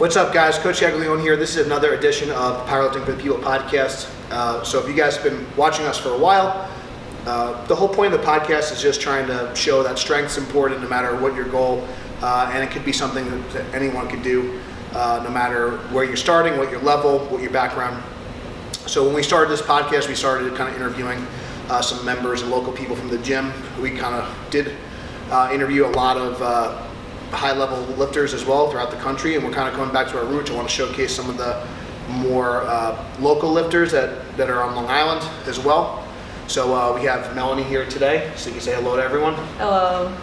What's up, guys? Coach Gaglione here. This is another edition of the Powerlifting for the People podcast. So if you guys have been watching us for a while, the whole point of the podcast is just trying to show that strength's important no matter what your goal, and it could be something that anyone can do, no matter where you're starting, what your level, what your background. So when we started this podcast, we started kind of interviewing some members and local people from the gym. We kind of did interview a lot of high-level lifters as well throughout the country, and we're kind of going back to our roots. I want to showcase some of the more local lifters that are on Long Island as well. So we have Melanie here today, so you can say hello to everyone. Hello.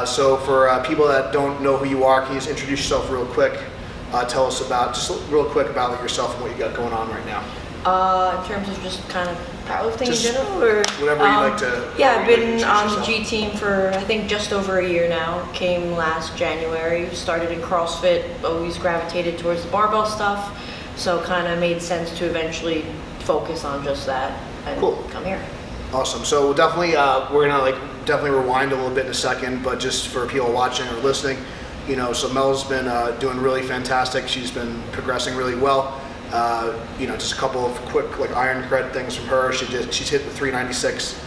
So for people that don't know who you are, can you just introduce yourself real quick? Tell us real quick about yourself and what you got going on right now. In terms of just kind of powerlifting Just in general, or whatever you like to. Yeah, I've been like on the G team for I think just over a year now. Came last January. Started in CrossFit. Always gravitated towards the barbell stuff, so kind of made sense to eventually focus on just that and come here. Awesome. So we'll definitely we're gonna definitely rewind a little bit in a second, but just for people watching or listening, so Mel's been doing really fantastic. She's been progressing really well. Just a couple of quick iron cred things from her. She's hit the 396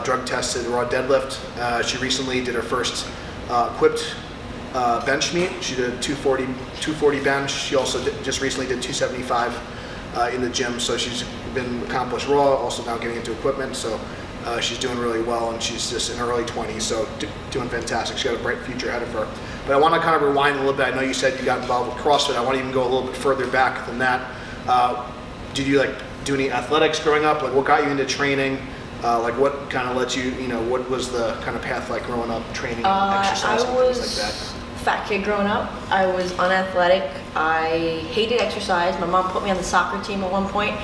drug tested raw deadlift. She recently did her first equipped bench meet. She did 240 bench. She also just recently did 275 in the gym. So she's been accomplished raw, also now getting into equipment. So she's doing really well, and she's just in her early 20s, so doing fantastic. She's got a bright future ahead of her. But I want to kind of rewind a little bit. I know you said you got involved with CrossFit. I want to even go a little bit further back than that. Did you do any athletics growing up? What got you into training? What kind of let you, what was the kind of path like growing up, training, exercising, things like that? Fat kid growing up. I was unathletic. I hated exercise. My mom put me on the soccer team at one point,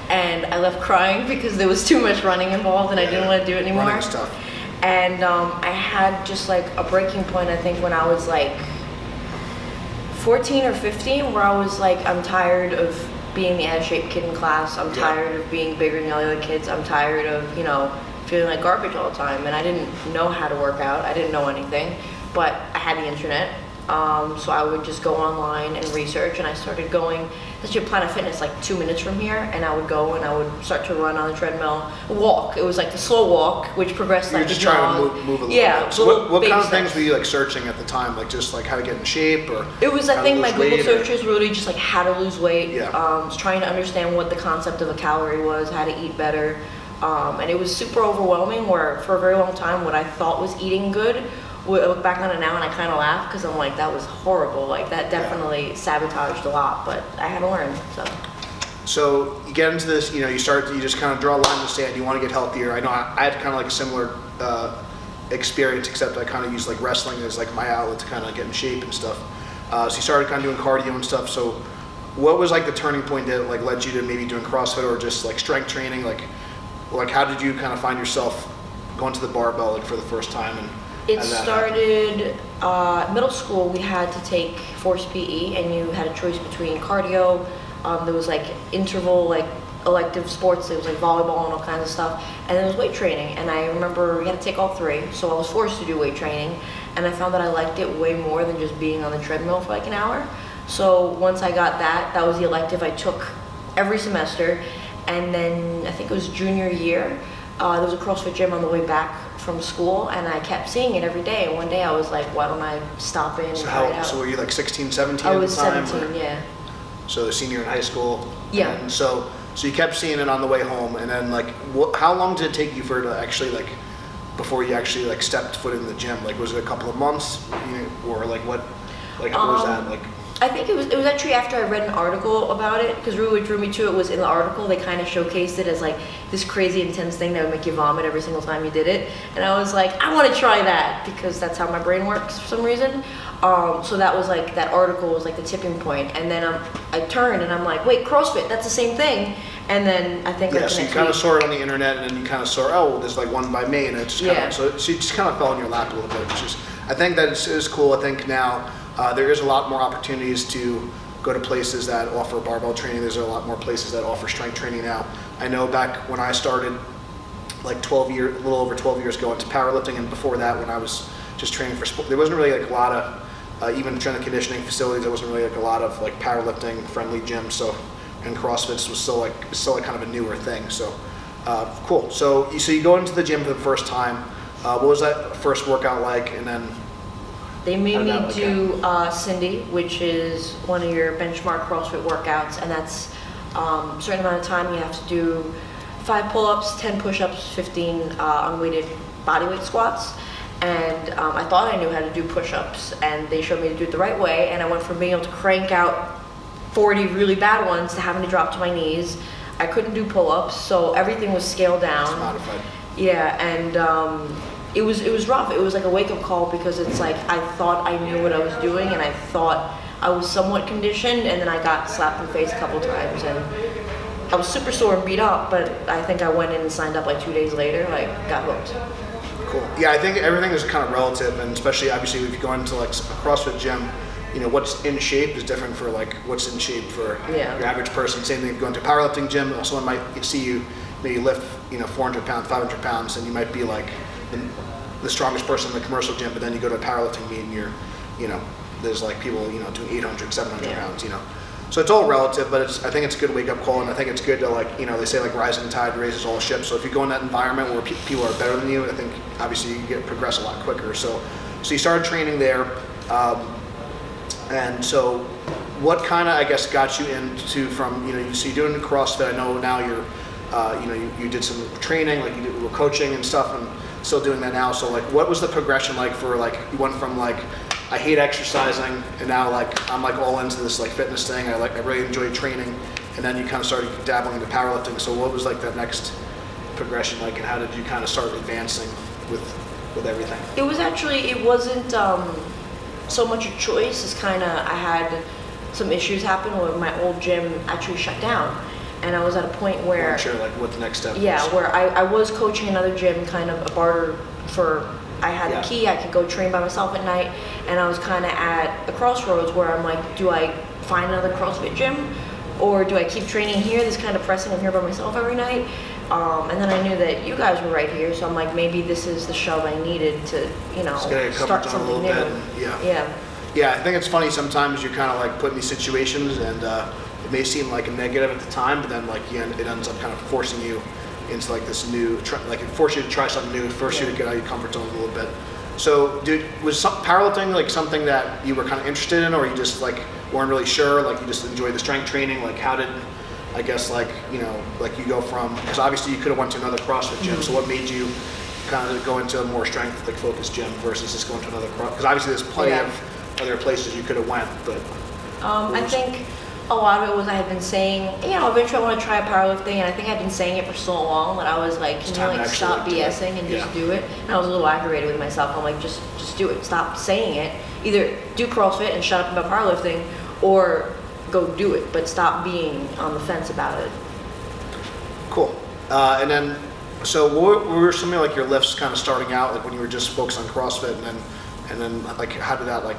and I left crying because there was too much running involved, and I didn't want to do it anymore. Running stuff. And I had just a breaking point, I think, when I was 14 or 15, where I was I'm tired of being the out-of-shape kid in class. I'm tired of being bigger than the other kids. I'm tired of, feeling like garbage all the time. And I didn't know how to work out. I didn't know anything, but I had the internet. So I would just go online and research, and I started going to Planet Fitness 2 minutes from here, and I would go and I would start to run on the treadmill, walk. It was the slow walk, which progressed You're just trying to move a little bit. So what kind of things were you searching at the time? Just how to get in shape, or it was I think my Google searches were really just how to lose weight. Yeah. Was trying to understand what the concept of a calorie was, how to eat better, and it was super overwhelming. Where for a very long time, what I thought was eating good, I look back on it now and I kind of laugh because I'm that was horrible. That definitely sabotaged a lot, but I had to learn. So you get into this, you just kind of draw a line in the sand. You want to get healthier. I know I had kind of a similar experience, except I kind of used wrestling as my outlet to kind of get in shape and stuff. So you started kind of doing cardio and stuff. So what was the turning point that led you to maybe doing CrossFit or just strength training? How did you kind of find yourself going to the barbell for the first time? And it started middle school. We had to take force PE, and you had a choice between cardio. There was interval elective sports. There was volleyball and all kinds of stuff, and there was weight training. And I remember we had to take all three, so I was forced to do weight training, and I found that I liked it way more than just being on the treadmill for an hour. So once I got that was the elective I took every semester. And then I think it was junior year, there was a CrossFit gym on the way back from school, and I kept seeing it every day. And one day I was like, why don't I stop in and try it out? So were you 16, 17 I at was the time? 17, yeah. So senior in high school? Yeah. And so you kept seeing it on the way home, and then how long did it take you for it to actually before you actually stepped foot in the gym? Was it a couple of months, or what was that? I think it was actually after I read an article about it, because really what drew me to it was in the article they kind of showcased it as this crazy intense thing that would make you vomit every single time you did it, and I was I want to try that because that's how my brain works for some reason. So that was that article was the tipping point, and then I turned and I'm wait, CrossFit, that's the same thing. And then I think so you kind of saw it on the internet, and then you kind of saw there's one by me, and it's kind of, so you just kind of fell in your lap a little bit, which is, I think that is cool. I think now there is a lot more opportunities to go to places that offer barbell training. There's a lot more places that offer strength training now. I know back when I started a little over 12 years ago into powerlifting, and before that when I was just training for sport, there wasn't really a lot of even strength and conditioning facilities, there wasn't really like a lot of like powerlifting friendly gyms. So, and CrossFit was still like kind of a newer thing. So, cool. So you go into the gym for the first time. What was that first workout like? And then they made me do Cindy, which is one of your benchmark CrossFit workouts, and that's a certain amount of time. You have to do 5 pull-ups, 10 push-ups, 15 unweighted bodyweight squats. And I thought I knew how to do push-ups, and they showed me to do it the right way, and I went from being able to crank out 40 really bad ones to having to drop to my knees. I couldn't do pull-ups, so everything was scaled down. It's modified. Yeah, and it was rough. It was like a wake-up call, because it's like I thought I knew what I was doing, and I thought I was somewhat conditioned, and then I got slapped in the face a couple times, and I was super sore and beat up, but I think I went in and signed up like 2 days later, like got hooked. Cool. Yeah, I think everything is kind of relative, and especially obviously if you go into like a CrossFit gym, you know, what's in shape is different for like what's in shape for your average person. Same thing if you go into a powerlifting gym, someone might see you maybe lift, 400 pounds, 500 pounds, and you might be like the strongest person in the commercial gym, but then you go to a powerlifting meet and you're, there's like people, doing 800, 700 pounds, So it's all relative, but I think it's a good wake-up call, and I think it's good to like, they say like rising tide raises all ships. So if you go in that environment where people are better than you, I think obviously you progress a lot quicker. So you started training there, and so what kind of, I guess, got you into from, so you're doing CrossFit. I know now you're, you did some training, like you were coaching and stuff, and still doing that now. So like, what was the progression like for like, you went from like, I hate exercising, and now like I'm like all into this like fitness thing. I really enjoy training, and then you kind of started dabbling into powerlifting. So what was like that next progression like, and how did you kind of start advancing with everything? It wasn't so much a choice as kind of I had some issues happen where my old gym actually shut down, and I was at a point where I'm sure like what the next step was. Where I was coaching another gym, kind of a barter for. I had the key, I could go train by myself at night, and I was kind of at a crossroads where I'm like, do I find another CrossFit gym, or do I keep training here, this kind of pressing I'm here by myself every night? And then I knew that you guys were right here, so I'm like, maybe this is the shove I needed to, start something new. Yeah, I think it's funny sometimes you're kind of like put in these situations, and it may seem like a negative at the time, but then like it ends up kind of forcing you into like this new, like it forced you to try something new, forced you to get out of your comfort zone a little bit. So was powerlifting like something that you were kind of interested in, or you just like weren't really sure, like you just enjoyed the strength training? Like how did, I guess like, like you go from, because obviously you could have went to another CrossFit gym, so what made you kind of go into a more strength like focused gym versus just going to another because obviously there's plenty of other places you could have went, but. I think a lot of it was I had been saying, eventually I want to try powerlifting, and I think I'd been saying it for so long that I was like, can you like stop BSing and just do it? And I was a little aggravated with myself. I'm like, just do it. Stop saying it. Either do CrossFit and shut up about powerlifting, or go do it, but stop being on the fence about it. Cool. And then, so what were some of like your lifts kind of starting out, like when you were just focused on CrossFit, and then like how did that like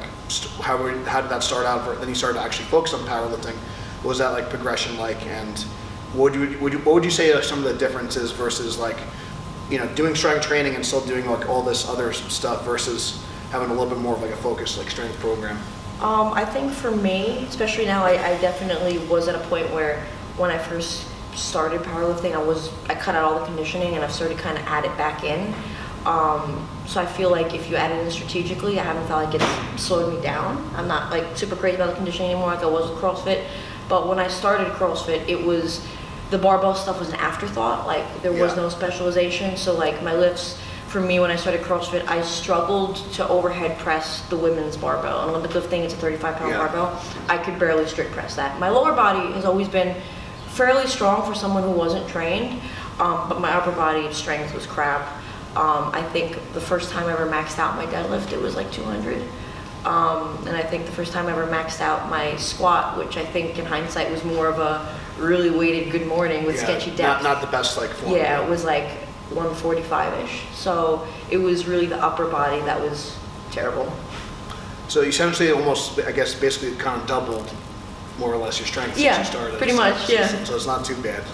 how did that start out? Then you started to actually focus on powerlifting. What was that like progression like? And what would you say are some of the differences versus like, doing strength training and still doing like all this other stuff versus having a little bit more of like a focused like strength program? I think for me, especially now, I definitely was at a point where when I first started powerlifting, I cut out all the conditioning and I've started kind of add it back in. So I feel like if you add it in strategically, I haven't felt like it's slowed me down. I'm not like super crazy about the conditioning anymore like I was with CrossFit. But when I started CrossFit, the barbell stuff was an afterthought. Like there was no specialization. So like my lifts, for me when I started CrossFit, I struggled to overhead press the women's barbell. An Olympic lifting, it's a 35-pound barbell. I could barely strict press that. My lower body has always been fairly strong for someone who wasn't trained, but my upper body strength was crap. I think the first time I ever maxed out my deadlift, it was like 200. And I think the first time I ever maxed out my squat, which I think in hindsight was more of a really weighted good morning with sketchy depth. Not the best like form. Yeah, it was like 145-ish. So it was really the upper body that was terrible. So essentially almost, I guess, basically kind of doubled more or less your strength since you started. Pretty much. So it's not too bad.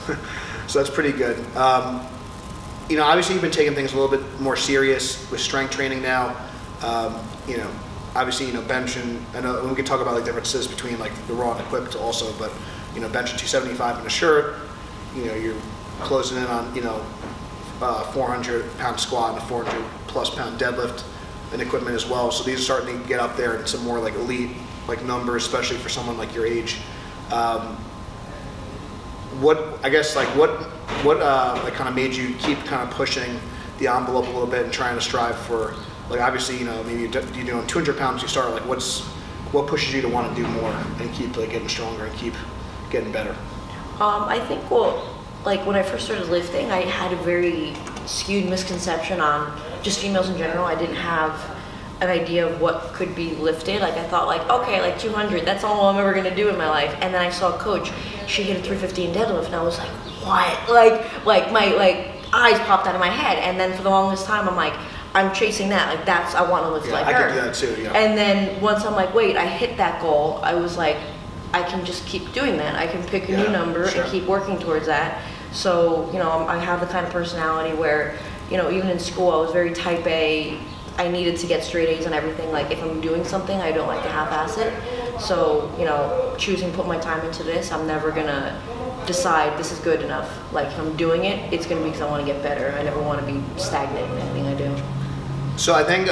So that's pretty good. Obviously you've been taking things a little bit more serious with strength training now. obviously, benching, I know we could talk about like differences between like the raw and equipped also, but, benching 275 in a shirt, you're closing in on, 400 pound squat and a 400 plus pound deadlift and equipment as well. So these are starting to get up there in some more like elite like numbers, especially for someone like your age. What like kind of made you keep kind of pushing the envelope a little bit and trying to strive for, like, obviously, maybe you're doing 200 pounds, you start, like, what pushes you to want to do more and keep like getting stronger and keep getting better? I think, like when I first started lifting, I had a very skewed misconception on just females in general. I didn't have an idea of what could be lifted. Like I thought like, okay, like 200, that's all I'm ever gonna do in my life. And then I saw a coach, she hit a 350 in deadlift, and I was like, what? Like my eyes popped out of my head. And then for the longest time, I'm like, I'm chasing that. Like I want to lift like her. I can do that too. Yeah. And then once I'm like, wait, I hit that goal. I was like, I can just keep doing that. I can pick a new number and keep working towards that. So, I have the kind of personality where, even in school, I was very type A. I needed to get straight A's and everything. Like, if I'm doing something, I don't like to half-ass it. So, choosing to put my time into this, I'm never going to decide this is good enough. Like, if I'm doing it, it's going to be because I want to get better. I never want to be stagnant in anything I do. So I think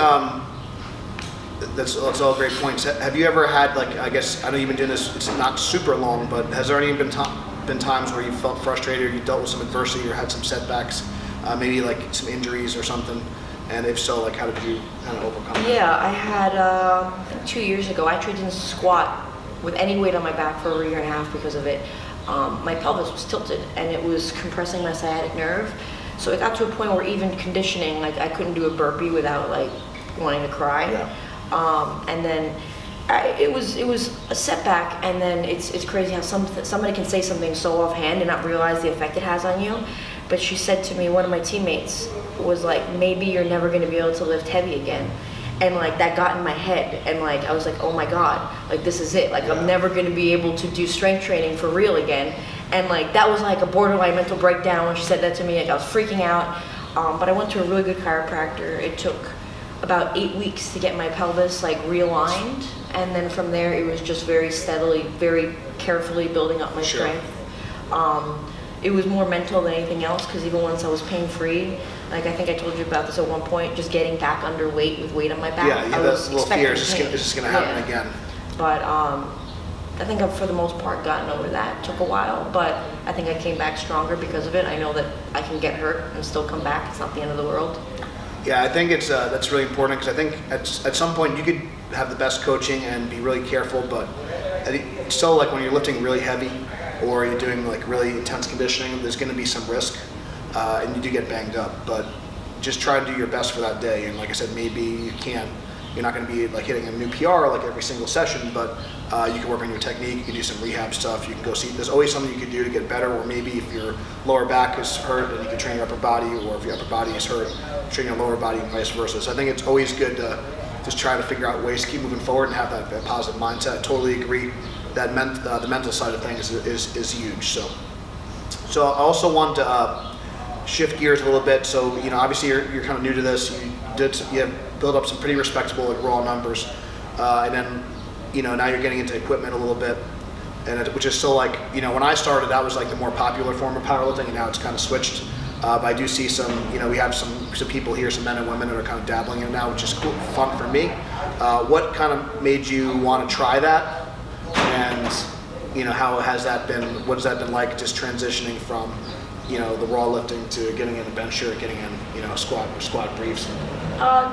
that's all great points. Have you ever had, like, I guess, I know you've been doing this, it's not super long, but has there any been times where you felt frustrated or you dealt with some adversity or had some setbacks, maybe like some injuries or something? And if so, like, how did you kind of overcome that? Yeah, I had, I think 2 years ago, I actually didn't squat with any weight on my back for a year and a half because of it. My pelvis was tilted and it was compressing my sciatic nerve. So it got to a point where even conditioning, like I couldn't do a burpee without like wanting to cry. Yeah. And then it was a setback. And then it's crazy how somebody can say something so offhand and not realize the effect it has on you. But she said to me, one of my teammates was like, maybe you're never going to be able to lift heavy again. And like that got in my head, and like I was like, oh my god, like this is it. Like I'm never going to be able to do strength training for real again. And like that was like a borderline mental breakdown when she said that to me. Like I was freaking out. But I went to a really good chiropractor. It took about 8 weeks to get my pelvis like realigned, and then from there it was just very steadily, very carefully building up my strength. It was more mental than anything else, because even once I was pain-free, like I think I told you about this at one point, just getting back underweight with weight on my back. Yeah, that little fear is just going to happen again. But I think I've for the most part gotten over that. It took a while, but I think I came back stronger because of it. I know that I can get hurt and still come back. It's not the end of the world. Yeah, I think that's really important, because I think at some point you could have the best coaching and be really careful, but still, like when you're lifting really heavy or you're doing like really intense conditioning, there's going to be some risk, and you do get banged up. But just try to do your best for that day. And like I said, maybe you're not going to be like hitting a new PR like every single session, but you can work on your technique. You can do some rehab stuff. You can go see. There's always something you can do to get better. Or maybe if your lower back is hurt, then you can train your upper body. Or if your upper body is hurt, train your lower body, and vice versa. So I think it's always good to just try to figure out ways to keep moving forward and have that positive mindset. I totally agree that the mental side of things is huge. So I also want to shift gears a little bit. So obviously you're kind of new to this. You have built up some pretty respectable like raw numbers, and then now you're getting into equipment a little bit, and which is still like when I started, that was like the more popular form of powerlifting, and now it's kind of switched. But I do see some, we have some people here, some men and women that are kind of dabbling in it now, which is cool, fun for me. What kind of made you want to try that? And how has that been? What has that been like, just transitioning from the raw lifting to getting in a bench shirt, getting in squat briefs?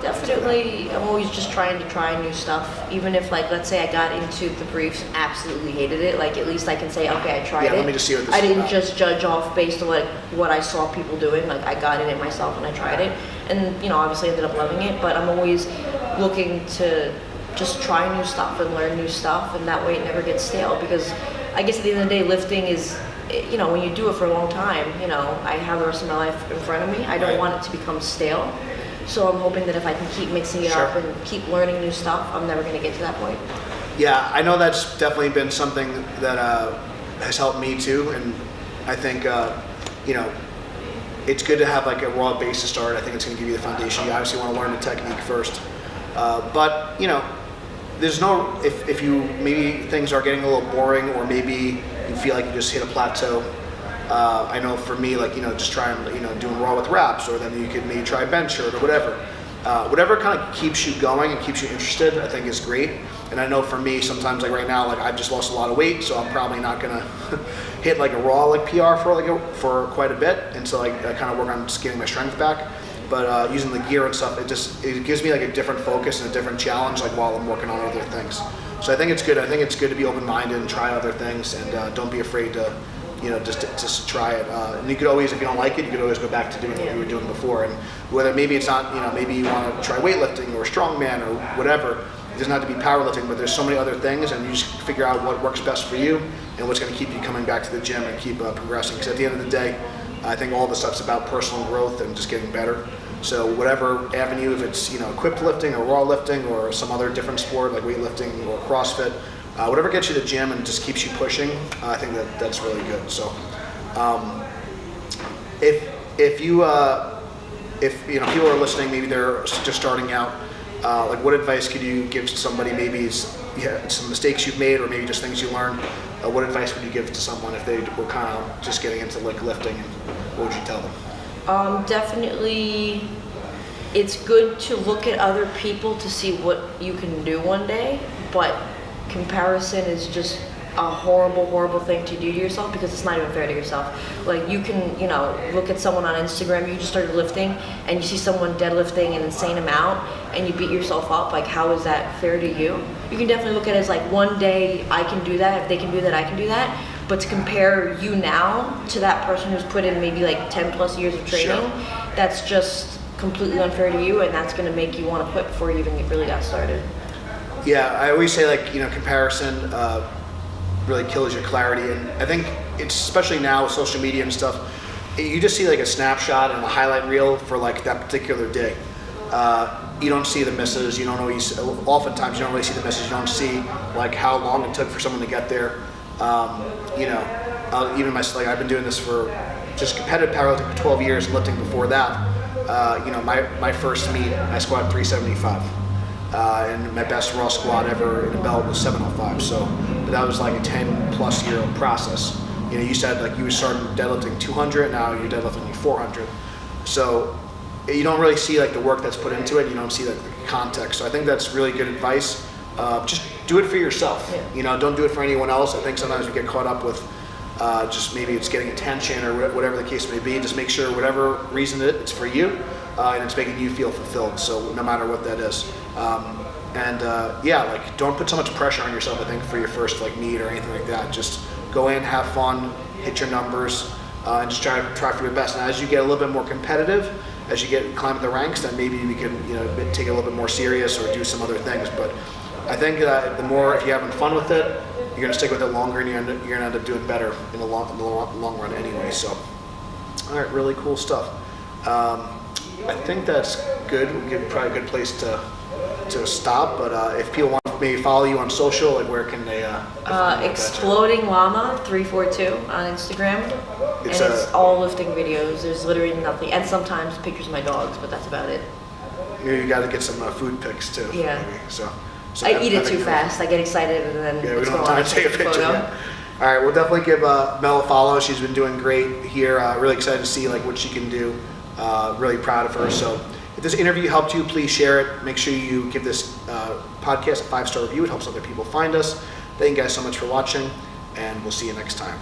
Definitely, I'm always just trying to try new stuff. Even if like, let's say I got into the briefs and absolutely hated it, like at least I can say, okay, I tried it. Let me just see what this I is didn't about. just judge off based on like what I saw people doing. Like I got in it myself and I tried it, and obviously ended up loving it. But I'm always looking to just try new stuff and learn new stuff, and that way it never gets stale. Because I guess at the end of the day, lifting is, when you do it for a long time, I have the rest of my life in front of me. I don't want it to become stale. So I'm hoping that if I can keep mixing it up and keep learning new stuff, I'm never going to get to that point. Yeah, I know that's definitely been something that has helped me too. And I think, it's good to have like a raw base to start. I think it's going to give you the foundation. You obviously want to learn the technique first. But, there's no, if you, maybe things are getting a little boring, or maybe you feel like you just hit a plateau. I know for me, like, just trying, doing raw with wraps, or then you could maybe try bench shirt or whatever. Whatever kind of keeps you going and keeps you interested, I think is great. And I know for me, sometimes like right now, like I've just lost a lot of weight, so I'm probably not gonna hit like a raw like PR for quite a bit. And so I kind of work on just getting my strength back. But using the gear and stuff, it gives me like a different focus and a different challenge, like while I'm working on other things. So I think it's good. I think it's good to be open-minded and try other things, and don't be afraid to, just try it. And you could always, if you don't like it, you could always go back to doing what you were doing before. And whether maybe it's not, maybe you want to try weightlifting or strongman or whatever. It doesn't have to be powerlifting, but there's so many other things, and you just figure out what works best for you and what's going to keep you coming back to the gym and keep progressing. Because at the end of the day, I think all the stuff's about personal growth and just getting better. So whatever avenue, if it's equipped lifting or raw lifting or some other different sport like weightlifting or CrossFit, whatever gets you to the gym and just keeps you pushing, I think that's really good. So if people are listening, maybe they're just starting out, like what advice could you give to somebody? Maybe it's some mistakes you've made, or maybe just things you learned. What advice would you give to someone if they were kind of just getting into like lifting, and what would you tell them? Definitely, it's good to look at other people to see what you can do one day, but comparison is just a horrible thing to do to yourself, because it's not even fair to yourself. Like, you can, look at someone on Instagram, you just started lifting, and you see someone deadlifting an insane amount, and you beat yourself up. Like, how is that fair to you? You can definitely look at it as like, one day I can do that, if they can do that, I can do that. But to compare you now to that person who's put in maybe like 10 plus years of training, Sure. That's just completely unfair to you, and that's going to make you want to quit before you even really got started. Yeah, I always say like, comparison really kills your clarity. And I think it's, especially now with social media and stuff, you just see like a snapshot and a highlight reel for like that particular day. You don't see the misses, you don't always, oftentimes you don't really see the misses, you don't see like how long it took for someone to get there. Even I've been doing this for just competitive powerlifting for 12 years, and lifting before that. My first meet, I squatted 375. And my best raw squat ever in a belt was 705. So that was like a 10 plus year process. You said like you were starting deadlifting 200, now you're deadlifting 400. So you don't really see like the work that's put into it. You don't see like the context. So I think that's really good advice. Just do it for yourself. Yeah. Don't do it for anyone else. I think sometimes we get caught up with just maybe it's getting attention or whatever the case may be. Just make sure whatever reason it's for you, and it's making you feel fulfilled. So no matter what that is. Like don't put so much pressure on yourself, I think, for your first like meet or anything like that. Just go in, have fun, hit your numbers, and just try for your best. And as you get a little bit more competitive, as you climb the ranks, then maybe we can take it a little bit more serious or do some other things. But I think that the more, if you're having fun with it, you're going to stick with it longer, and you're going to end up doing better in the long run anyway. So, all right, really cool stuff. I think that's good. Probably a good place to stop. But if people want to maybe follow you on social, like where can they? Exploding Llama 342 on Instagram. It's all lifting videos. There's literally nothing, and sometimes pictures of my dogs, but that's about it. Maybe you got to get some food pics too. Yeah. Maybe. So I eat it too fast. I get excited, and then we don't have time to take a picture yet. All right, we'll definitely give Mel a follow. She's been doing great here. Really excited to see like what she can do. Really proud of her. So if this interview helped you, please share it. Make sure you give this podcast a 5-star review. It helps other people find us. Thank you guys so much for watching, and we'll see you next time.